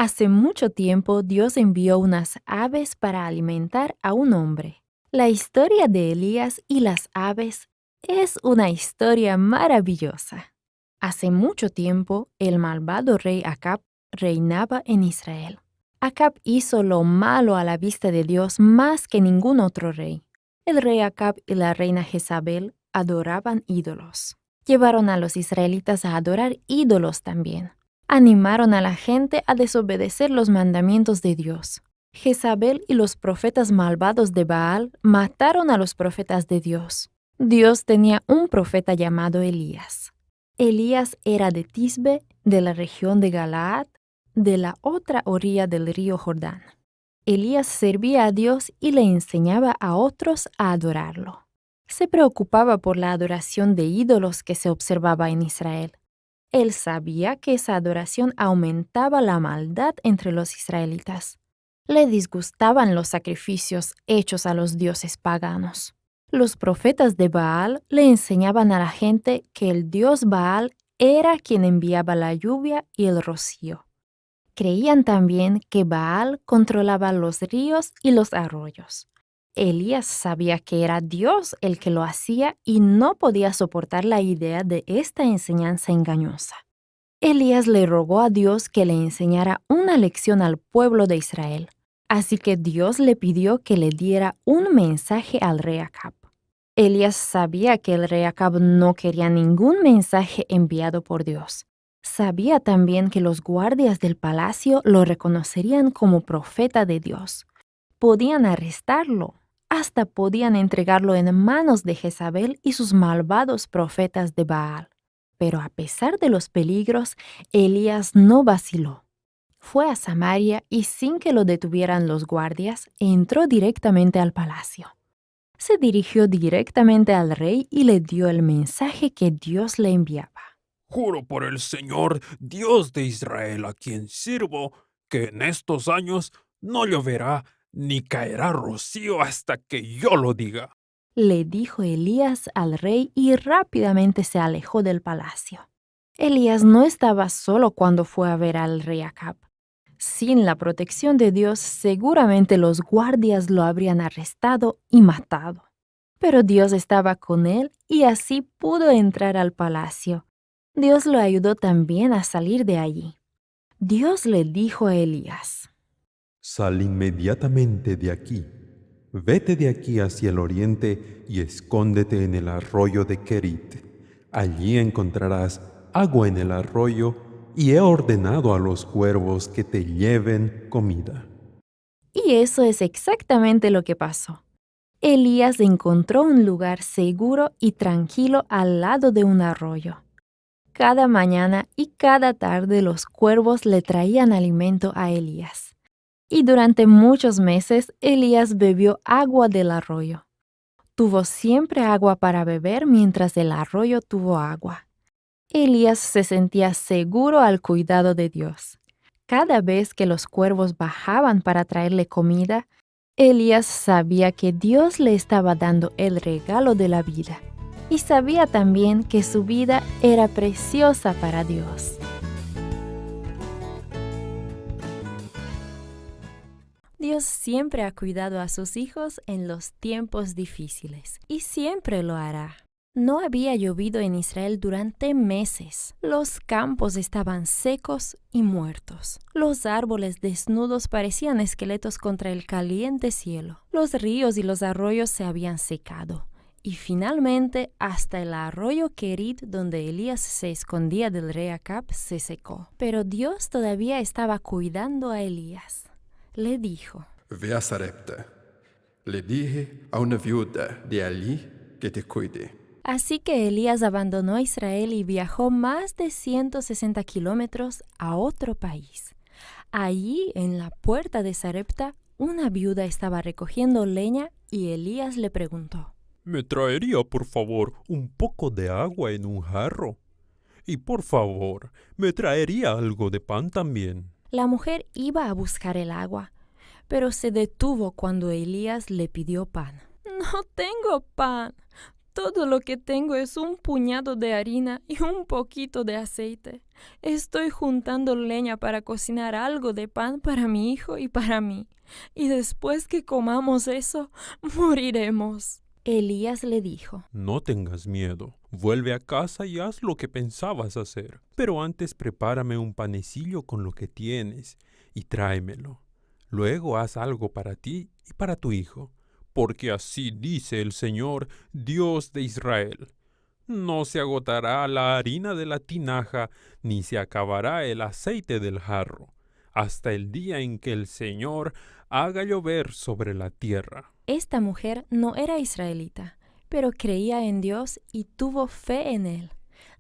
Hace mucho tiempo Dios envió unas aves para alimentar a un hombre. La historia de Elías y las aves es una historia maravillosa. Hace mucho tiempo, el malvado rey Acab reinaba en Israel. Acab hizo lo malo a la vista de Dios más que ningún otro rey. El rey Acab y la reina Jezabel adoraban ídolos. Llevaron a los israelitas a adorar ídolos también. Animaron a la gente a desobedecer los mandamientos de Dios. Jezabel y los profetas malvados de Baal mataron a los profetas de Dios. Dios tenía un profeta llamado Elías. Elías era de Tisbe, de la región de Galaad, de la otra orilla del río Jordán. Elías servía a Dios y le enseñaba a otros a adorarlo. Se preocupaba por la adoración de ídolos que se observaba en Israel. Él sabía que esa adoración aumentaba la maldad entre los israelitas. Le disgustaban los sacrificios hechos a los dioses paganos. Los profetas de Baal le enseñaban a la gente que el dios Baal era quien enviaba la lluvia y el rocío. Creían también que Baal controlaba los ríos y los arroyos. Elías sabía que era Dios el que lo hacía y no podía soportar la idea de esta enseñanza engañosa. Elías le rogó a Dios que le enseñara una lección al pueblo de Israel. Así que Dios le pidió que le diera un mensaje al rey Acab. Elías sabía que el rey Acab no quería ningún mensaje enviado por Dios. Sabía también que los guardias del palacio lo reconocerían como profeta de Dios. Podían arrestarlo, hasta podían entregarlo en manos de Jezabel y sus malvados profetas de Baal. Pero a pesar de los peligros, Elías no vaciló. Fue a Samaria y sin que lo detuvieran los guardias, entró directamente al palacio. Se dirigió directamente al rey y le dio el mensaje que Dios le enviaba. Juro por el Señor, Dios de Israel, a quien sirvo, que en estos años no lloverá ni caerá rocío hasta que yo lo diga. Le dijo Elías al rey y rápidamente se alejó del palacio. Elías no estaba solo cuando fue a ver al rey Acab. Sin la protección de Dios, seguramente los guardias lo habrían arrestado y matado. Pero Dios estaba con él y así pudo entrar al palacio. Dios lo ayudó también a salir de allí. Dios le dijo a Elías: Sal inmediatamente de aquí. Vete de aquí hacia el oriente y escóndete en el arroyo de Kerit. Allí encontrarás agua en el arroyo y he ordenado a los cuervos que te lleven comida. Y eso es exactamente lo que pasó. Elías encontró un lugar seguro y tranquilo al lado de un arroyo. Cada mañana y cada tarde los cuervos le traían alimento a Elías. Y durante muchos meses Elías bebió agua del arroyo. Tuvo siempre agua para beber mientras el arroyo tuvo agua. Elías se sentía seguro al cuidado de Dios. Cada vez que los cuervos bajaban para traerle comida, Elías sabía que Dios le estaba dando el regalo de la vida. Y sabía también que su vida era preciosa para Dios. Dios siempre ha cuidado a sus hijos en los tiempos difíciles y siempre lo hará. No había llovido en Israel durante meses. Los campos estaban secos y muertos. Los árboles desnudos parecían esqueletos contra el caliente cielo. Los ríos y los arroyos se habían secado. Y finalmente, hasta el arroyo Kerit, donde Elías se escondía del rey Acab, se secó. Pero Dios todavía estaba cuidando a Elías. Le dijo: Ve a Sarepta. Le dije a una viuda de allí que te cuide. Así que Elías abandonó Israel y viajó más de 160 kilómetros a otro país. Allí, en la puerta de Sarepta, una viuda estaba recogiendo leña y Elías le preguntó: ¿Me traería, por favor, un poco de agua en un jarro? Y por favor, ¿me traería algo de pan también? La mujer iba a buscar el agua, pero se detuvo cuando Elías le pidió pan. «No tengo pan. Todo lo que tengo es un puñado de harina y un poquito de aceite. Estoy juntando leña para cocinar algo de pan para mi hijo y para mí. Y después que comamos eso, moriremos. Elías le dijo: No tengas miedo. Vuelve a casa y haz lo que pensabas hacer. Pero antes prepárame un panecillo con lo que tienes y tráemelo. Luego haz algo para ti y para tu hijo, porque así dice el Señor, Dios de Israel. No se agotará la harina de la tinaja, ni se acabará el aceite del jarro, hasta el día en que el Señor haga llover sobre la tierra. Esta mujer no era israelita, pero creía en Dios y tuvo fe en Él.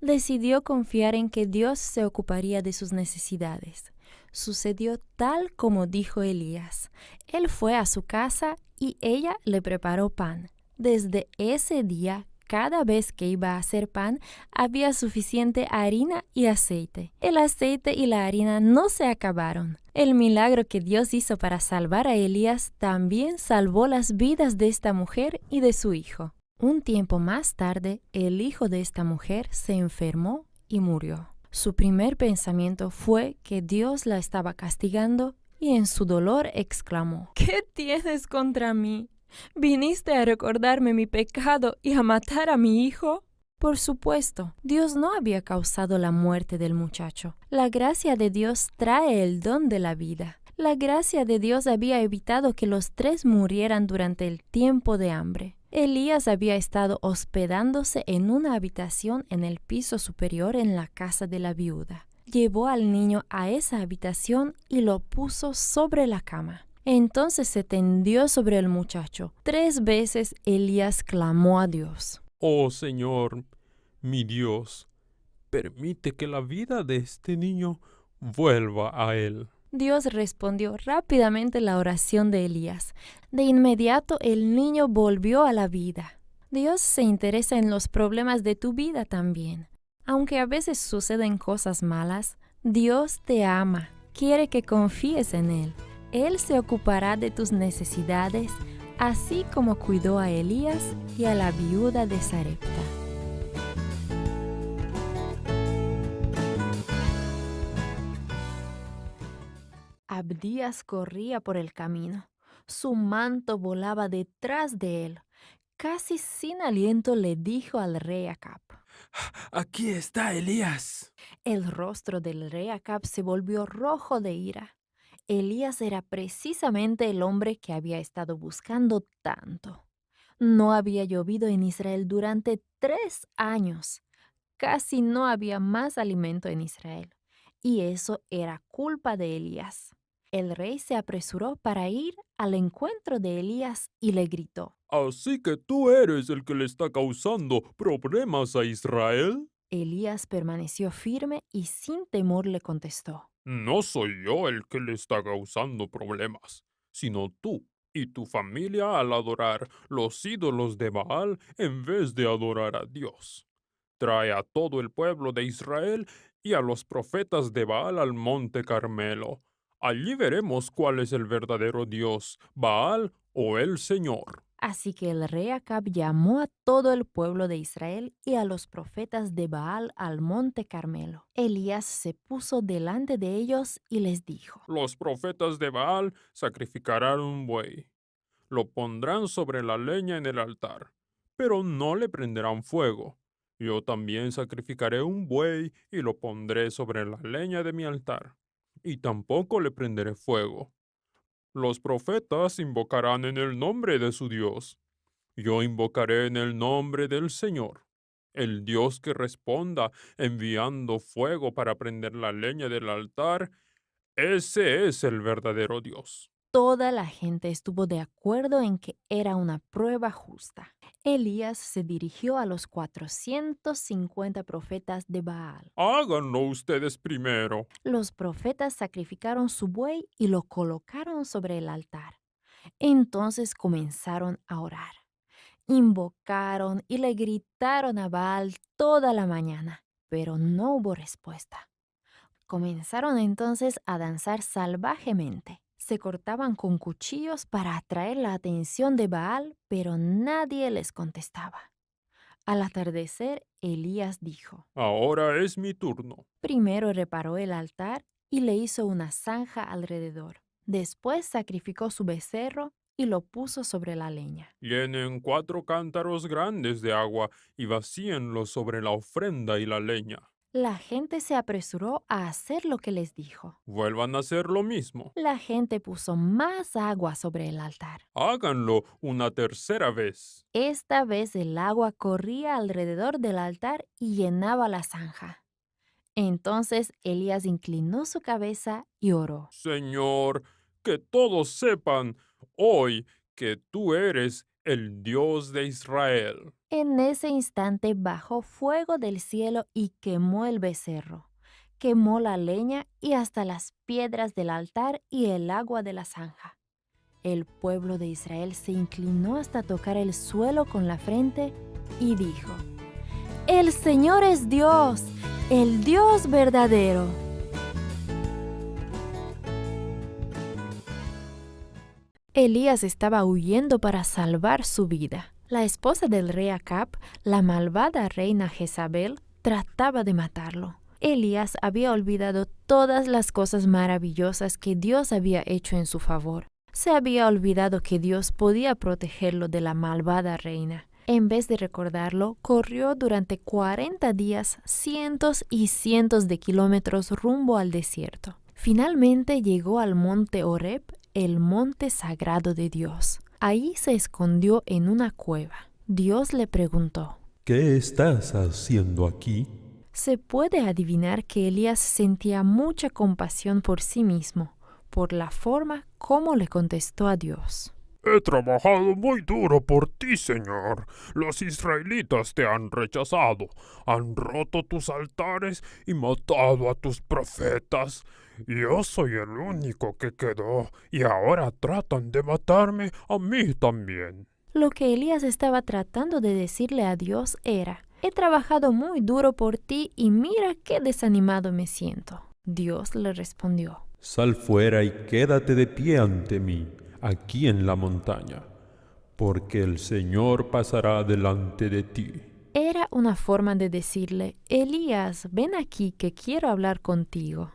Decidió confiar en que Dios se ocuparía de sus necesidades. Sucedió tal como dijo Elías. Él fue a su casa y ella le preparó pan. Desde ese día, cada vez que iba a hacer pan, había suficiente harina y aceite. El aceite y la harina no se acabaron. El milagro que Dios hizo para salvar a Elías también salvó las vidas de esta mujer y de su hijo. Un tiempo más tarde, el hijo de esta mujer se enfermó y murió. Su primer pensamiento fue que Dios la estaba castigando y en su dolor exclamó: ¿Qué tienes contra mí? ¿Viniste a recordarme mi pecado y a matar a mi hijo? Por supuesto, Dios no había causado la muerte del muchacho. La gracia de Dios trae el don de la vida. La gracia de Dios había evitado que los tres murieran durante el tiempo de hambre. Elías había estado hospedándose en una habitación en el piso superior en la casa de la viuda. Llevó al niño a esa habitación y lo puso sobre la cama. Entonces se tendió sobre el muchacho. 3 veces Elías clamó a Dios: Oh Señor, mi Dios, permite que la vida de este niño vuelva a él. Dios respondió rápidamente la oración de Elías. De inmediato el niño volvió a la vida. Dios se interesa en los problemas de tu vida también. Aunque a veces suceden cosas malas, Dios te ama, quiere que confíes en Él. Él se ocupará de tus necesidades, así como cuidó a Elías y a la viuda de Sarepta. Abdías corría por el camino. Su manto volaba detrás de él. Casi sin aliento le dijo al rey Acab. Aquí está Elías. El rostro del rey Acab se volvió rojo de ira. Elías era precisamente el hombre que había estado buscando tanto. No había llovido en Israel durante 3 años. Casi no había más alimento en Israel. Y eso era culpa de Elías. El rey se apresuró para ir al encuentro de Elías y le gritó. ¿Así que tú eres el que le está causando problemas a Israel? Elías permaneció firme y sin temor le contestó. No soy yo el que le está causando problemas, sino tú y tu familia al adorar los ídolos de Baal en vez de adorar a Dios. Trae a todo el pueblo de Israel y a los profetas de Baal al monte Carmelo. Allí veremos cuál es el verdadero Dios, Baal o el Señor. Así que el rey Acab llamó a todo el pueblo de Israel y a los profetas de Baal al monte Carmelo. Elías se puso delante de ellos y les dijo. Los profetas de Baal sacrificarán un buey. Lo pondrán sobre la leña en el altar, pero no le prenderán fuego. Yo también sacrificaré un buey y lo pondré sobre la leña de mi altar, y tampoco le prenderé fuego. Los profetas invocarán en el nombre de su Dios. Yo invocaré en el nombre del Señor, el Dios que responda enviando fuego para prender la leña del altar. Ese es el verdadero Dios. Toda la gente estuvo de acuerdo en que era una prueba justa. Elías se dirigió a los 450 profetas de Baal. Háganlo ustedes primero. Los profetas sacrificaron su buey y lo colocaron sobre el altar. Entonces comenzaron a orar. Invocaron y le gritaron a Baal toda la mañana, pero no hubo respuesta. Comenzaron entonces a danzar salvajemente. Se cortaban con cuchillos para atraer la atención de Baal, pero nadie les contestaba. Al atardecer, Elías dijo: Ahora es mi turno. primero reparó el altar y le hizo una zanja alrededor. Después sacrificó su becerro y lo puso sobre la leña. Llenen 4 cántaros grandes de agua y vacíenlos sobre la ofrenda y la leña. La gente se apresuró a hacer lo que les dijo. Vuelvan a hacer lo mismo. La gente puso más agua sobre el altar. Háganlo una tercera vez. Esta vez el agua corría alrededor del altar y llenaba la zanja. Entonces Elías inclinó su cabeza y oró. Señor, que todos sepan hoy que tú eres el Dios de Israel. En ese instante bajó fuego del cielo y quemó el becerro. Quemó la leña y hasta las piedras del altar y el agua de la zanja. El pueblo de Israel se inclinó hasta tocar el suelo con la frente y dijo: ¡El Señor es Dios, el Dios verdadero! Elías estaba huyendo para salvar su vida. La esposa del rey Acab, la malvada reina Jezabel, trataba de matarlo. Elías había olvidado todas las cosas maravillosas que Dios había hecho en su favor. Se había olvidado que Dios podía protegerlo de la malvada reina. En vez de recordarlo, corrió durante 40 días cientos y cientos de kilómetros rumbo al desierto. Finalmente llegó al monte Horeb, el monte sagrado de Dios. Ahí se escondió en una cueva. Dios le preguntó: ¿Qué estás haciendo aquí? Se puede adivinar que Elías sentía mucha compasión por sí mismo, por la forma como le contestó a Dios. He trabajado muy duro por ti, Señor. Los israelitas te han rechazado, han roto tus altares y matado a tus profetas. Yo soy el único que quedó y ahora tratan de matarme a mí también. Lo que Elías estaba tratando de decirle a Dios era: he trabajado muy duro por ti y mira qué desanimado me siento. Dios le respondió: Sal fuera y quédate de pie ante mí, aquí en la montaña, porque el Señor pasará delante de ti. Era una forma de decirle: Elías, ven aquí que quiero hablar contigo.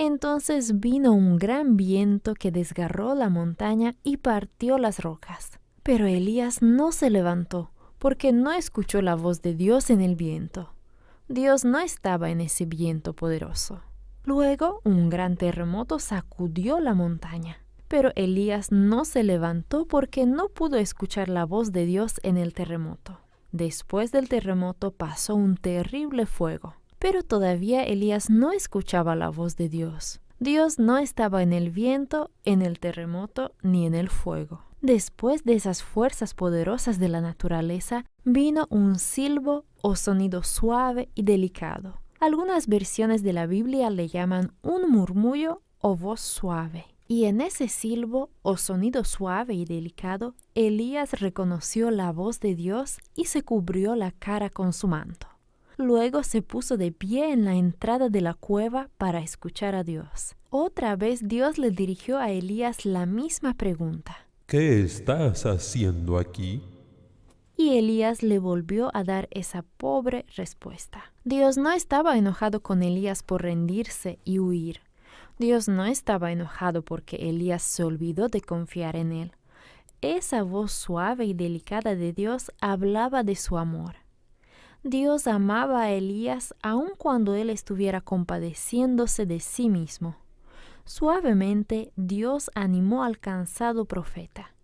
Entonces vino un gran viento que desgarró la montaña y partió las rocas. Pero Elías no se levantó, porque no escuchó la voz de Dios en el viento. Dios no estaba en ese viento poderoso. Luego un gran terremoto sacudió la montaña. Pero Elías no se levantó porque no pudo escuchar la voz de Dios en el terremoto. Después del terremoto pasó un terrible fuego. Pero todavía Elías no escuchaba la voz de Dios. Dios no estaba en el viento, en el terremoto, ni en el fuego. Después de esas fuerzas poderosas de la naturaleza, vino un silbo o sonido suave y delicado. Algunas versiones de la Biblia le llaman un murmullo o voz suave. Y en ese silbo o sonido suave y delicado, Elías reconoció la voz de Dios y se cubrió la cara con su manto. Luego se puso de pie en la entrada de la cueva para escuchar a Dios. Otra vez Dios le dirigió a Elías la misma pregunta. ¿Qué estás haciendo aquí? Y Elías le volvió a dar esa pobre respuesta. Dios no estaba enojado con Elías por rendirse y huir. Dios no estaba enojado porque Elías se olvidó de confiar en él. Esa voz suave y delicada de Dios hablaba de su amor. Dios amaba a Elías aun cuando él estuviera compadeciéndose de sí mismo. Suavemente Dios animó al cansado profeta.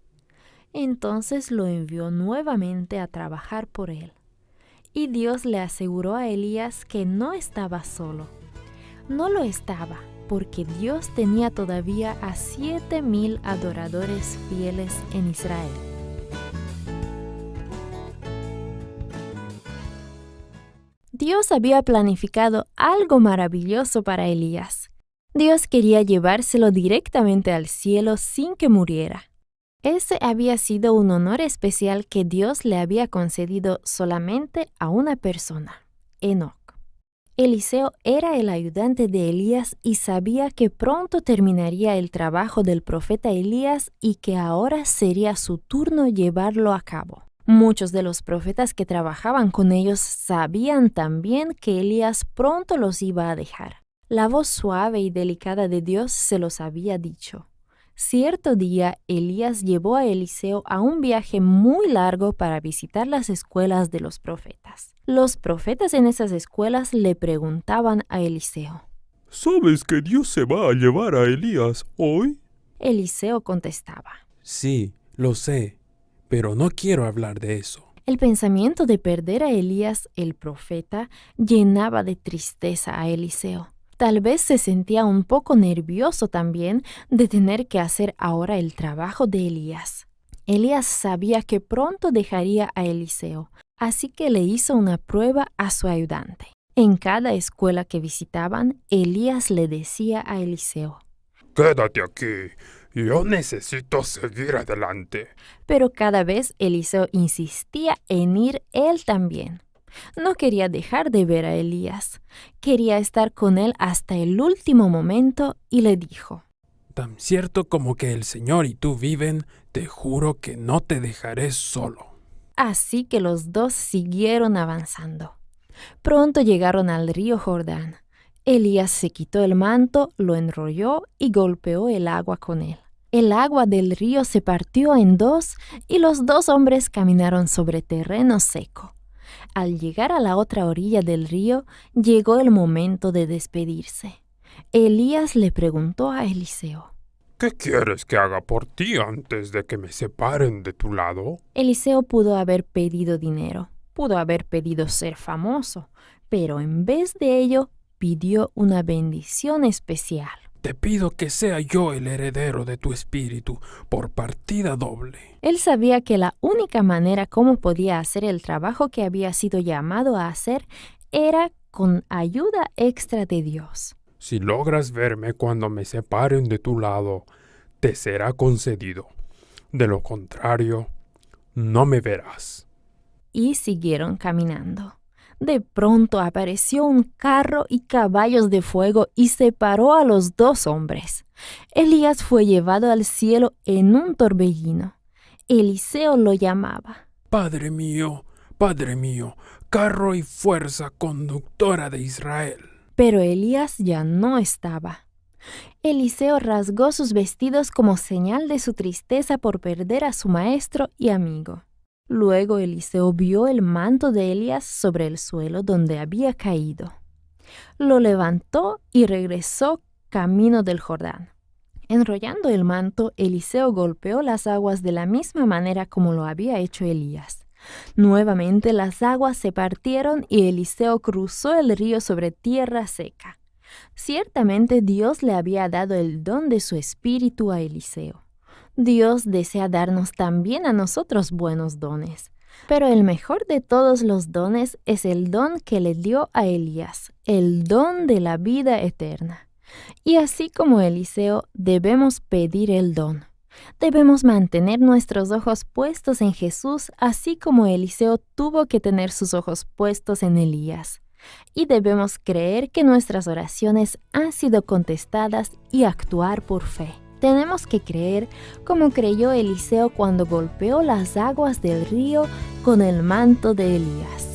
Entonces lo envió nuevamente a trabajar por él. Y Dios le aseguró a Elías que no estaba solo. No lo estaba, porque Dios tenía todavía a 7,000 adoradores fieles en Israel. Dios había planificado algo maravilloso para Elías. Dios quería llevárselo directamente al cielo sin que muriera. Ese había sido un honor especial que Dios le había concedido solamente a una persona, Enoc. Eliseo era el ayudante de Elías y sabía que pronto terminaría el trabajo del profeta Elías y que ahora sería su turno llevarlo a cabo. Muchos de los profetas que trabajaban con ellos sabían también que Elías pronto los iba a dejar. La voz suave y delicada de Dios se los había dicho. Cierto día, Elías llevó a Eliseo a un viaje muy largo para visitar las escuelas de los profetas. Los profetas en esas escuelas le preguntaban a Eliseo. ¿Sabes que Dios se va a llevar a Elías hoy? Eliseo contestaba. Sí, lo sé, pero no quiero hablar de eso. El pensamiento de perder a Elías, el profeta, llenaba de tristeza a Eliseo. Tal vez se sentía un poco nervioso también de tener que hacer ahora el trabajo de Elías. Elías sabía que pronto dejaría a Eliseo, así que le hizo una prueba a su ayudante. En cada escuela que visitaban, Elías le decía a Eliseo. Quédate aquí. Yo necesito seguir adelante. Pero cada vez Eliseo insistía en ir él también. No quería dejar de ver a Elías. Quería estar con él hasta el último momento y le dijo. Tan cierto como que el Señor y tú viven, te juro que no te dejaré solo. Así que los dos siguieron avanzando. Pronto llegaron al río Jordán. Elías se quitó el manto, lo enrolló y golpeó el agua con él. El agua del río se partió en dos y los dos hombres caminaron sobre terreno seco. Al llegar a la otra orilla del río, llegó el momento de despedirse. Elías le preguntó a Eliseo. ¿Qué quieres que haga por ti antes de que me separen de tu lado? Eliseo pudo haber pedido dinero, pudo haber pedido ser famoso, pero en vez de ello, pidió una bendición especial. Te pido que sea yo el heredero de tu espíritu por partida doble. Él sabía que la única manera como podía hacer el trabajo que había sido llamado a hacer era con ayuda extra de Dios. Si logras verme cuando me separen de tu lado, te será concedido. De lo contrario, no me verás. Y siguieron caminando. De pronto apareció un carro y caballos de fuego y separó a los dos hombres. Elías fue llevado al cielo en un torbellino. Eliseo lo llamaba. Padre mío, carro y fuerza conductora de Israel. Pero Elías ya no estaba. Eliseo rasgó sus vestidos como señal de su tristeza por perder a su maestro y amigo. Luego Eliseo vio el manto de Elías sobre el suelo donde había caído. Lo levantó y regresó camino del Jordán. Enrollando el manto, Eliseo golpeó las aguas de la misma manera como lo había hecho Elías. Nuevamente las aguas se partieron y Eliseo cruzó el río sobre tierra seca. Ciertamente Dios le había dado el don de su espíritu a Eliseo. Dios desea darnos también a nosotros buenos dones. Pero el mejor de todos los dones es el don que le dio a Elías, el don de la vida eterna. Y así como Eliseo, debemos pedir el don. Debemos mantener nuestros ojos puestos en Jesús, así como Eliseo tuvo que tener sus ojos puestos en Elías. Y debemos creer que nuestras oraciones han sido contestadas y actuar por fe. Tenemos que creer como creyó Eliseo cuando golpeó las aguas del río con el manto de Elías.